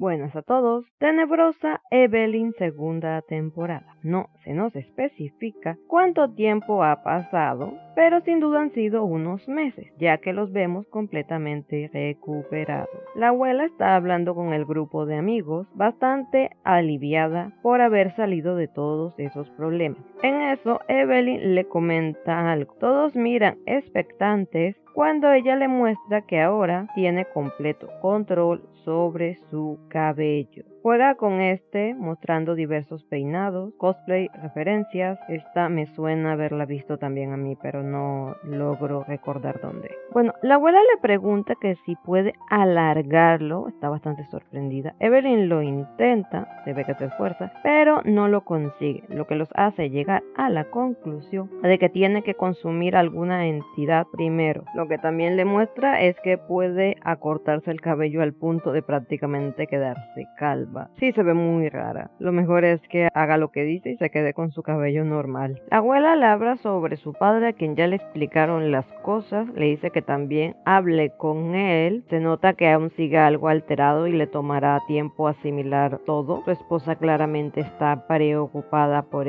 Buenas a todos. Tenebrosa Evelyn segunda temporada. No se nos especifica cuánto tiempo ha pasado, pero sin duda han sido unos meses, ya que los vemos completamente recuperados. La abuela está hablando con el grupo de amigos, bastante aliviada por haber salido de todos esos problemas. En eso, Evelyn le comenta algo. Todos miran expectantes cuando ella le muestra que ahora tiene completo control sobre su cabello. Juega con mostrando diversos peinados, cosplay, referencias. Esta me suena haberla visto también a mí, pero no logro recordar dónde. Bueno, la abuela le pregunta que si puede alargarlo, está bastante sorprendida. Evelyn lo intenta, se ve que se esfuerza, pero no lo consigue, lo que los hace llegar a la conclusión de que tiene que consumir alguna entidad primero. Lo que también le muestra es que puede acortarse el cabello al punto de prácticamente quedarse calva. Sí, se ve muy rara. Lo mejor es que haga lo que dice y se quede con su cabello normal. La abuela le habla sobre su padre, a quien ya le explicaron las cosas. Le dice que también hable con él. Se nota que aún sigue algo alterado y le tomará tiempo asimilar todo. Su esposa claramente está preocupada por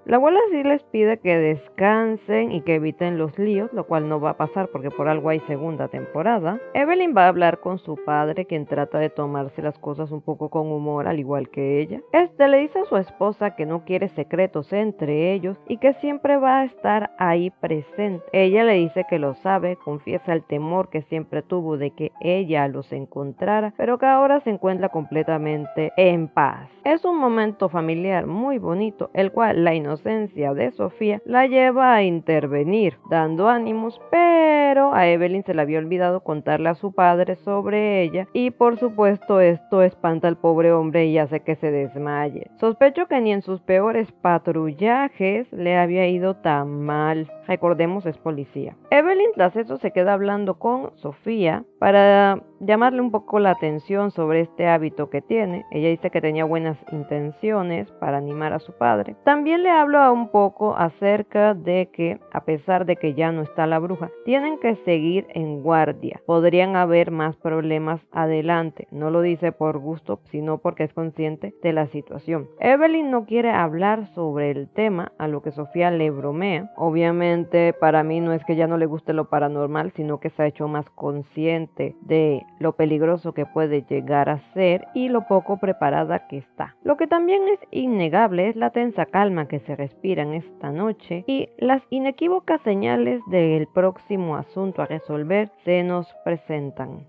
La abuela sí les pide que descansen y que eviten los líos, lo cual no va a pasar porque por algo hay segunda temporada. Evelyn va a hablar con su padre, quien trata de tomarse las cosas un poco con humor, al igual que ella. Le dice a su esposa que no quiere secretos entre ellos y que siempre va a estar ahí presente. Ella le dice que lo sabe, confiesa el temor que siempre tuvo de que ella los encontrara, pero que ahora se encuentra completamente en paz. Es un momento familiar muy bonito, el cual la inocencia de Sofía la lleva a intervenir, dando ánimos, pero a Evelyn se le había olvidado contarle a su padre sobre ella y por supuesto esto espanta al pobre hombre y hace que se desmaye. Sospecho que ni en sus peores patrullajes le había ido tan mal. Recordemos, es policía. Evelyn tras eso se queda hablando con Sofía para llamarle un poco la atención sobre este hábito que tiene. Ella dice que tenía buenas intenciones para animar a su padre. También le hablo un poco acerca de que, a pesar de que ya no está la bruja, tienen que seguir en guardia. Podrían haber más problemas adelante. No lo dice por gusto, sino porque es consciente de la situación. Evelyn no quiere hablar sobre el tema, a lo que Sofía le bromea. Obviamente, para mí no es que ya no le guste lo paranormal, sino que se ha hecho más consciente de lo peligroso que puede llegar a ser y lo poco preparada que está. Lo que también es innegable es la tensa calma que se respira en esta noche y las inequívocas señales del próximo asunto a resolver se nos presentan.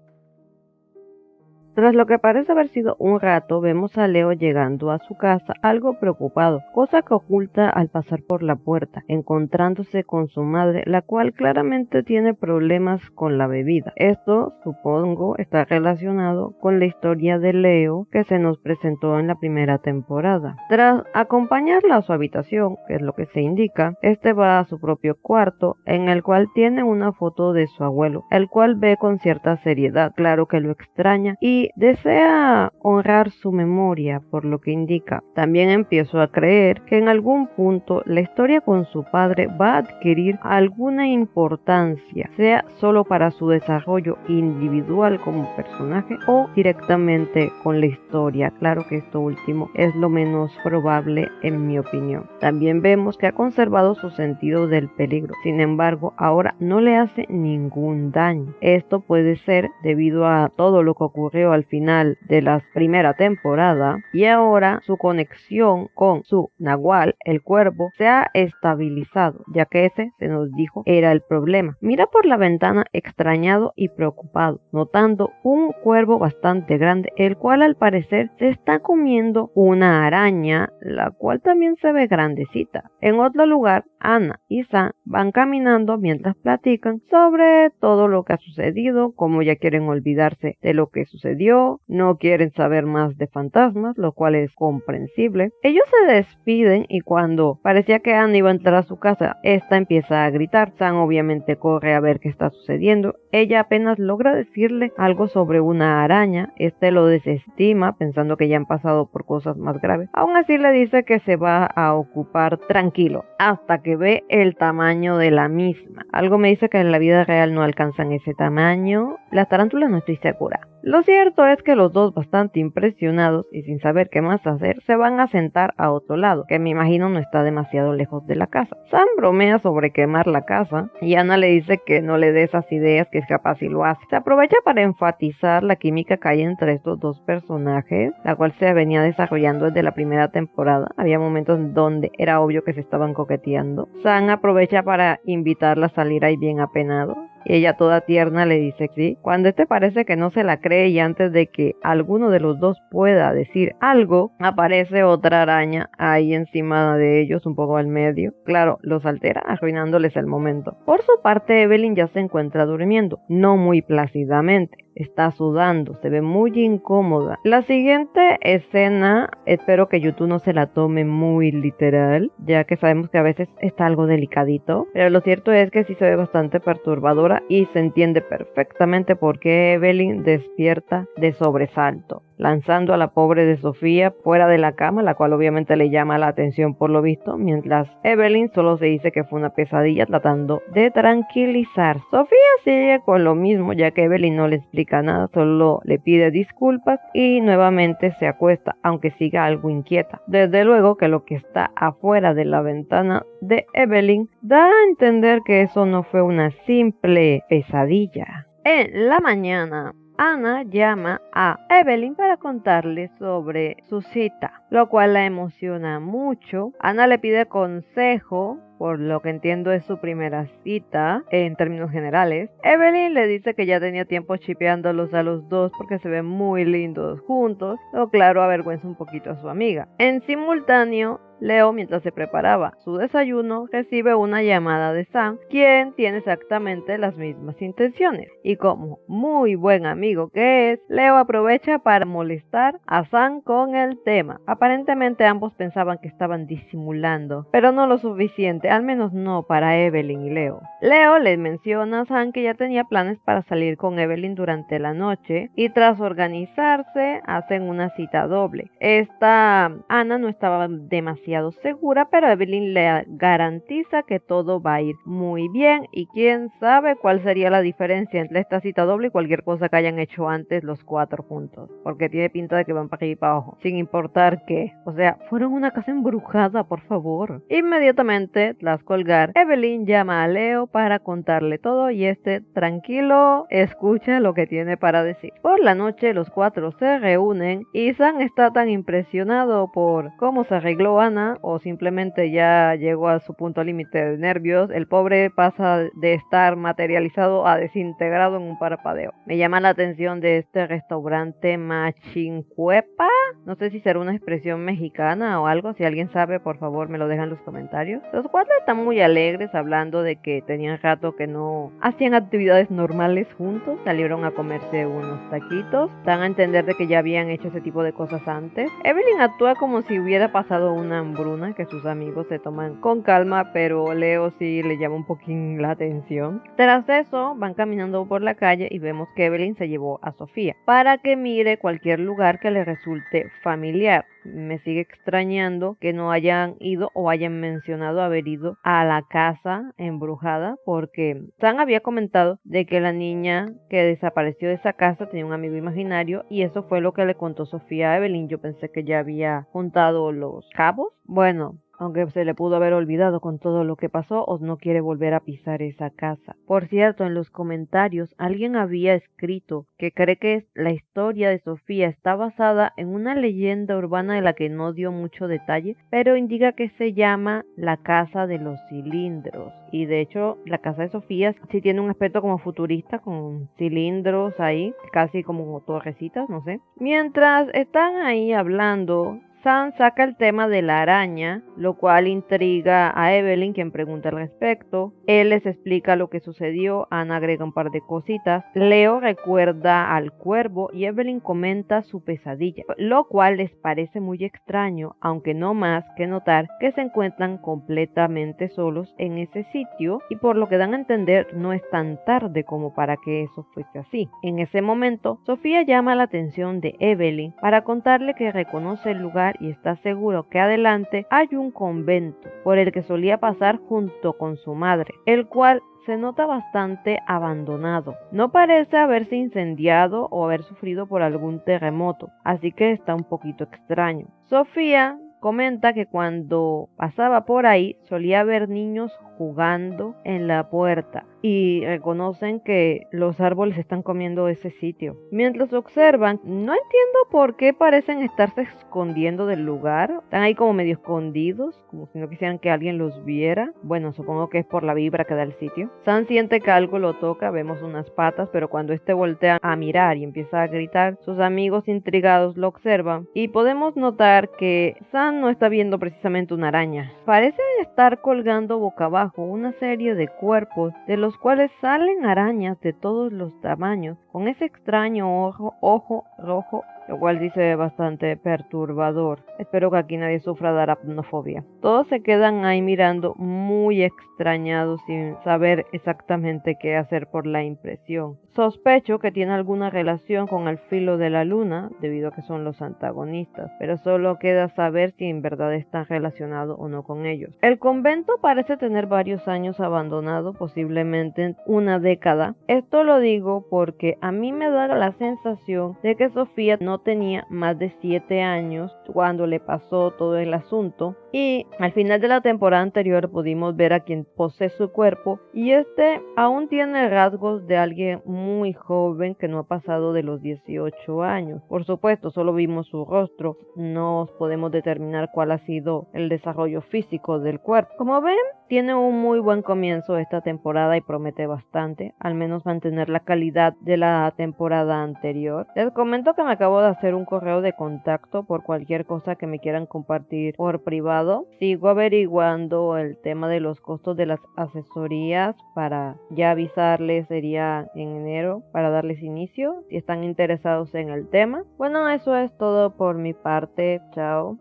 Tras lo que parece haber sido un rato, vemos a Leo llegando a su casa algo preocupado, cosa que oculta al pasar por la puerta, encontrándose con su madre, la cual claramente tiene problemas con la bebida. Esto, supongo, está relacionado con la historia de Leo que se nos presentó en la primera temporada. Tras acompañarla a su habitación, que es lo que se indica, va a su propio cuarto, en el cual tiene una foto de su abuelo, el cual ve con cierta seriedad. Claro que lo extraña y desea honrar su memoria, por lo que indica. También empiezo a creer que en algún punto la historia con su padre va a adquirir alguna importancia, sea solo para su desarrollo individual como personaje o directamente con la historia. Claro que esto último es lo menos probable en mi opinión. También vemos que ha conservado su sentido del peligro, sin embargo ahora no le hace ningún daño. Esto puede ser debido a todo lo que ocurrió al final de la primera temporada y ahora su conexión con su nahual, el cuervo, se ha estabilizado, ya que ese, se nos dijo, era el problema. Mira por la ventana extrañado y preocupado, notando un cuervo bastante grande, el cual al parecer se está comiendo una araña, la cual también se ve grandecita. En otro lugar, Ana y Sam van caminando mientras platican sobre todo lo que ha sucedido, como ya quieren olvidarse de lo que sucedió, no quieren saber más de fantasmas, lo cual es comprensible. Ellos se despiden y cuando parecía que Ana iba a entrar a su casa, esta empieza a gritar. Sam obviamente corre a ver qué está sucediendo. Ella apenas logra decirle algo sobre una araña. Lo desestima pensando que ya han pasado por cosas más graves. Aún así le dice que se va a ocupar tranquilo hasta que ve el tamaño de la misma. Algo me dice que en la vida real no alcanzan ese tamaño. Las tarántulas no estoy segura. Lo cierto cierto es que los dos, bastante impresionados y sin saber qué más hacer, se van a sentar a otro lado, que me imagino no está demasiado lejos de la casa. Sam bromea sobre quemar la casa y Ana le dice que no le dé esas ideas, que es capaz si lo hace. Se aprovecha para enfatizar la química que hay entre estos dos personajes, la cual se venía desarrollando desde la primera temporada. Había momentos donde era obvio que se estaban coqueteando. Sam aprovecha para invitarla a salir ahí bien apenado. Y ella toda tierna le dice que sí. Cuando este parece que no se la cree y antes de que alguno de los dos pueda decir algo, aparece otra araña ahí encima de ellos, un poco al medio. Claro, los altera, arruinándoles el momento. Por su parte, Evelyn ya se encuentra durmiendo, no muy plácidamente. Está sudando, se ve muy incómoda. La siguiente escena, espero que YouTube no se la tome muy literal, ya que sabemos que a veces está algo delicadito, pero lo cierto es que sí se ve bastante perturbadora y se entiende perfectamente por qué Evelyn despierta de sobresalto, lanzando a la pobre de Sofía fuera de la cama, la cual obviamente le llama la atención por lo visto, mientras Evelyn solo se dice que fue una pesadilla tratando de tranquilizar. Sofía sigue con lo mismo, ya que Evelyn no le explica nada, solo le pide disculpas y nuevamente se acuesta, aunque siga algo inquieta. Desde luego que lo que está afuera de la ventana de Evelyn da a entender que eso no fue una simple pesadilla. En la mañana, Ana llama a Evelyn para contarle sobre su cita, lo cual la emociona mucho. Ana le pide consejo, por lo que entiendo es su primera cita en términos generales. Evelyn le dice que ya tenía tiempo shipeándolos a los dos porque se ven muy lindos juntos, lo claro avergüenza un poquito a su amiga. En simultáneo, Leo, mientras se preparaba su desayuno, recibe una llamada de Sam, quien tiene exactamente las mismas intenciones. Y como muy buen amigo que es, Leo aprovecha para molestar a Sam con el tema. Aparentemente ambos pensaban que estaban disimulando, pero no lo suficiente, al menos no para Evelyn y Leo. Leo les menciona a Sam que ya tenía planes para salir con Evelyn durante la noche y tras organizarse hacen una cita doble. Esta Ana no estaba demasiado segura, pero Evelyn le garantiza que todo va a ir muy bien y quién sabe cuál sería la diferencia entre esta cita doble y cualquier cosa que hayan hecho antes los cuatro juntos, porque tiene pinta de que van para arriba y para abajo, sin importar qué. O sea, fueron a una casa embrujada, por favor. Inmediatamente, tras colgar, Evelyn llama a Leo para contarle todo y este, tranquilo, escucha lo que tiene para decir. Por la noche, los cuatro se reúnen y Sam está tan impresionado por cómo se arregló Ana, o simplemente ya llegó a su punto límite de nervios. El pobre pasa de estar materializado a desintegrado en un parpadeo. Me llama la atención de este restaurante Machincuepa. No sé si será una expresión mexicana o algo. Si alguien sabe, por favor me lo deja en los comentarios. Los cuatro están muy alegres, hablando de que tenían rato que no hacían actividades normales juntos. Salieron a comerse unos taquitos. Dan a entender de que ya habían hecho ese tipo de cosas antes. Evelyn actúa como si hubiera pasado una hambruna que sus amigos se toman con calma, pero Leo sí le llama un poquín la atención. Tras eso, van caminando por la calle y vemos que Evelyn se llevó a Sofía para que mire cualquier lugar que le resulte familiar. Me sigue extrañando que no hayan ido o hayan mencionado haber ido a la casa embrujada, porque Sam había comentado de que la niña que desapareció de esa casa tenía un amigo imaginario y eso fue lo que le contó Sofía a Evelyn. Yo pensé que ya había juntado los cabos. Bueno, aunque se le pudo haber olvidado con todo lo que pasó o no quiere volver a pisar esa casa. Por cierto, en los comentarios alguien había escrito que cree que la historia de Sofía está basada en una leyenda urbana de la que no dio mucho detalle, pero indica que se llama la Casa de los Cilindros. Y de hecho, la casa de Sofía sí tiene un aspecto como futurista, con cilindros ahí, casi como torrecitas, no sé. Mientras están ahí hablando, Sam saca el tema de la araña, lo cual intriga a Evelyn, quien pregunta al respecto. Él les explica lo que sucedió, Ana agrega un par de cositas. Leo recuerda al cuervo y Evelyn comenta su pesadilla, lo cual les parece muy extraño, aunque no más que notar que se encuentran completamente solos en ese sitio y por lo que dan a entender no es tan tarde como para que eso fuese así. En ese momento, Sofía llama la atención de Evelyn para contarle que reconoce el lugar mirar y está seguro que adelante hay un convento por el que solía pasar junto con su madre, el cual se nota bastante abandonado. No parece haberse incendiado o haber sufrido por algún terremoto, así que está un poquito extraño. Sofía comenta que cuando pasaba por ahí solía ver niños jugando en la puerta y reconocen que los árboles están comiendo ese sitio. Mientras observan, no entiendo por qué parecen estarse escondiendo del lugar. Están ahí como medio escondidos, como si no quisieran que alguien los viera. Bueno, supongo que es por la vibra que da el sitio. Sam siente que algo lo toca, vemos unas patas, pero cuando este voltea a mirar y empieza a gritar, sus amigos intrigados lo observan y podemos notar que Sam no está viendo precisamente una araña. Parecen estar colgando boca abajo una serie de cuerpos de los cuales salen arañas de todos los tamaños, con ese extraño ojo rojo, lo cual dice bastante perturbador. Espero que aquí nadie sufra de aracnofobia. Todos se quedan ahí mirando muy extrañados sin saber exactamente qué hacer por la impresión. Sospecho que tiene alguna relación con el filo de la luna, debido a que son los antagonistas, pero solo queda saber si en verdad están relacionados o no con ellos. El convento parece tener varios años abandonado, posiblemente una década. Esto lo digo porque a mí me da la sensación de que Sofía no tenía más de 7 años cuando le pasó todo el asunto, y al final de la temporada anterior pudimos ver a quien posee su cuerpo y este aún tiene rasgos de alguien muy joven que no ha pasado de los 18 años. Por supuesto, solo vimos su rostro, no podemos determinar cuál ha sido el desarrollo físico del cuerpo. Como ven, tiene un muy buen comienzo esta temporada y promete bastante, al menos mantener la calidad de la temporada anterior. Les comento que me acabo de hacer un correo de contacto por cualquier cosa que me quieran compartir por privado. Sigo averiguando el tema de los costos de las asesorías para ya avisarles, sería en enero, para darles inicio si están interesados en el tema. Bueno, eso es todo por mi parte. Chao.